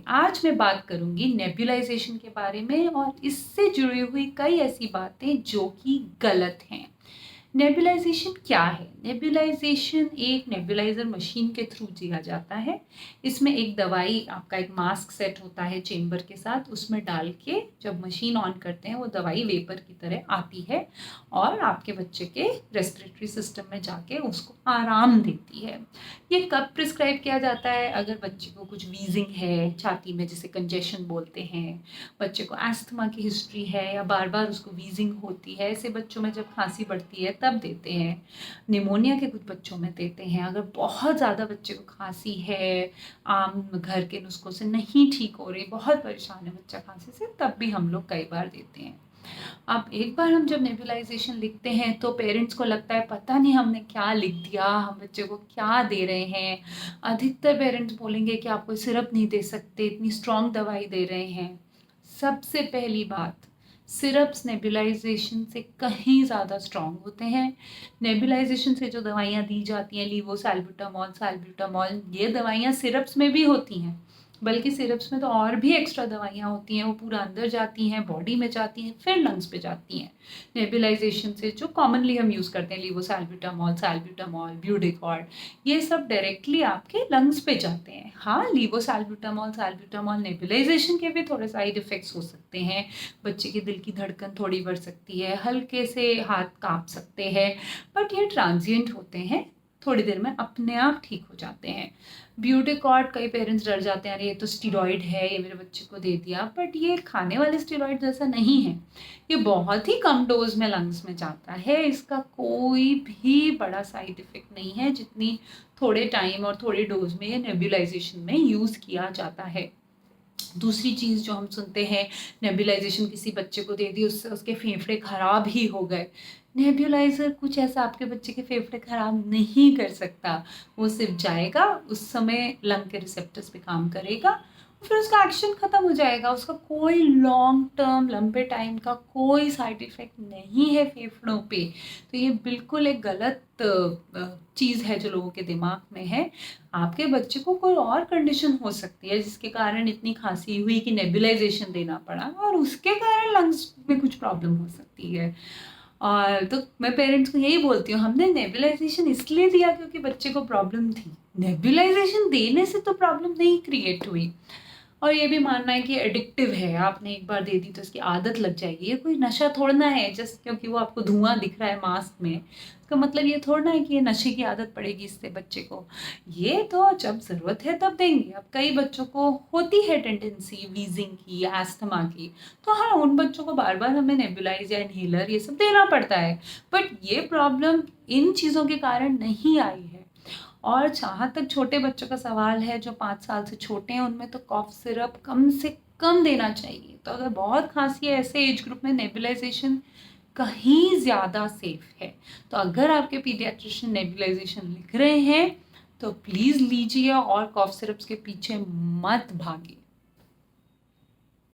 आज मैं बात करूंगी नेबुलाइजेशन के बारे में और इससे जुड़ी हुई कई ऐसी बातें जो कि गलत हैं। नेबुलाइजेशन क्या है? नेबुलाइजेशन एक नेबुलाइजर मशीन के थ्रू दिया जाता है। इसमें एक दवाई, आपका एक मास्क सेट होता है चेम्बर के साथ, उसमें डाल के जब मशीन ऑन करते हैं वो दवाई वेपर की तरह आती है और आपके बच्चे के रेस्पिरेटरी सिस्टम में जाके उसको आराम देती है। ये कब प्रिस्क्राइब किया जाता है? अगर बच्चे को कुछ वीजिंग है छाती में, जिसे कंजेशन बोलते हैं, बच्चे को एस्थमा की हिस्ट्री है या बार बार उसको वीजिंग होती है, ऐसे बच्चों में जब खांसी बढ़ती है तब देते हैं। निमोनिया के कुछ बच्चों में देते हैं। अगर बहुत ज़्यादा बच्चे को खांसी है, आम घर के नुस्खों से नहीं ठीक हो रही, बहुत परेशान है बच्चा खांसी से, तब भी हम लोग कई बार देते हैं। अब एक बार हम जब नेबुलाइजेशन लिखते हैं तो पेरेंट्स को लगता है पता नहीं हमने क्या लिख दिया, हम बच्चे को क्या दे रहे हैं। अधिकतर पेरेंट्स बोलेंगे कि आप कोई सिरप नहीं दे सकते, इतनी स्ट्रॉन्ग दवाई दे रहे हैं। सबसे पहली बात, सिरप्स नेबुलाइजेशन से कहीं ज़्यादा स्ट्रॉन्ग होते हैं। नेबुलाइजेशन से जो दवाइयाँ दी जाती हैं, लीवोसाल्ब्यूटामॉल, साल्ब्यूटामॉल, ये दवाइयाँ सिरप्स में भी होती हैं। बल्कि सिरप्स में तो और भी एक्स्ट्रा दवाइयाँ होती हैं, वो पूरा अंदर जाती हैं, बॉडी में जाती हैं, फिर लंग्स पे जाती हैं। नेबुलाइजेशन से जो कॉमनली हम यूज़ करते हैं, लीवोसाल्ब्यूटामॉल, साल्ब्यूटामॉल, ब्यूडिकॉर्ड, ये सब डायरेक्टली आपके लंग्स पे जाते हैं। हाँ, लीवोसाल्ब्यूटामॉल, साल्ब्यूटामॉल नेबुलाइजेशन के भी थोड़े साइड इफ़ेक्ट्स हो सकते हैं। बच्चे की दिल की धड़कन थोड़ी बढ़ सकती है, हल्के से हाथ काँप सकते हैं, बट ये ट्रांजिएंट होते हैं, थोड़ी देर में अपने आप ठीक हो जाते हैं। ब्यूटिकॉर्ड, कई पेरेंट्स डर जाते हैं, अरे ये तो स्टीरॉइड है, ये मेरे बच्चे को दे दिया, बट ये खाने वाले स्टीरॉइड जैसा नहीं है। ये बहुत ही कम डोज में लंग्स में जाता है, इसका कोई भी बड़ा साइड इफेक्ट नहीं है, जितनी थोड़े टाइम और थोड़े डोज में ये नेबुलाइजेशन में यूज़ किया जाता है। दूसरी चीज़ जो हम सुनते हैं, नेबुलाइजेशन किसी बच्चे को दे दी, उससे उसके फेफड़े खराब ही हो गए। नेबुलाइजर कुछ ऐसा आपके बच्चे के फेफड़े खराब नहीं कर सकता। वो सिर्फ जाएगा, उस समय लंग के रिसेप्टर्स पे काम करेगा, फिर उसका एक्शन खत्म हो जाएगा। उसका कोई लॉन्ग टर्म, लंबे टाइम का कोई साइड इफेक्ट नहीं है फेफड़ों पे। तो ये बिल्कुल एक गलत चीज़ है जो लोगों के दिमाग में है। आपके बच्चे को कोई और कंडीशन हो सकती है जिसके कारण इतनी खांसी हुई कि नेबुलाइजेशन देना पड़ा, और उसके कारण लंग्स में कुछ प्रॉब्लम हो सकती है। और तो मैं पेरेंट्स को यही बोलती हूँ, हमने नेबुलाइजेशन इसलिए दिया क्योंकि बच्चे को प्रॉब्लम थी। नेबुलाइजेशन देने से तो प्रॉब्लम नहीं क्रिएट हुई। और ये भी मानना है कि एडिक्टिव है, आपने एक बार दे दी तो इसकी आदत लग जाएगी। ये कोई नशा थोड़ना है जस्ट क्योंकि वो आपको धुआं दिख रहा है मास्क में, इसका मतलब ये थोड़ा है कि ये नशे की आदत पड़ेगी इससे बच्चे को। ये तो जब ज़रूरत है तब देंगे। अब कई बच्चों को होती है टेंडेंसी वीजिंग की, एस्थमा की, तो हाँ, उन बच्चों को बार बार हमें नेबुलाइज या इनहेलर ये सब देना पड़ता है, बट ये प्रॉब्लम इन चीज़ों के कारण नहीं आई है। और जहाँ तक छोटे बच्चों का सवाल है, जो 5 साल से छोटे हैं, उनमें तो कॉफ सिरप कम से कम देना चाहिए। तो अगर बहुत खांसी है ऐसे एज ग्रुप में, नेबुलाइजेशन कहीं ज़्यादा सेफ है। तो अगर आपके पीडियाट्रिशियन नेबुलाइजेशन लिख रहे हैं तो प्लीज़ लीजिए और कॉफ सिरप्स के पीछे मत भागिए।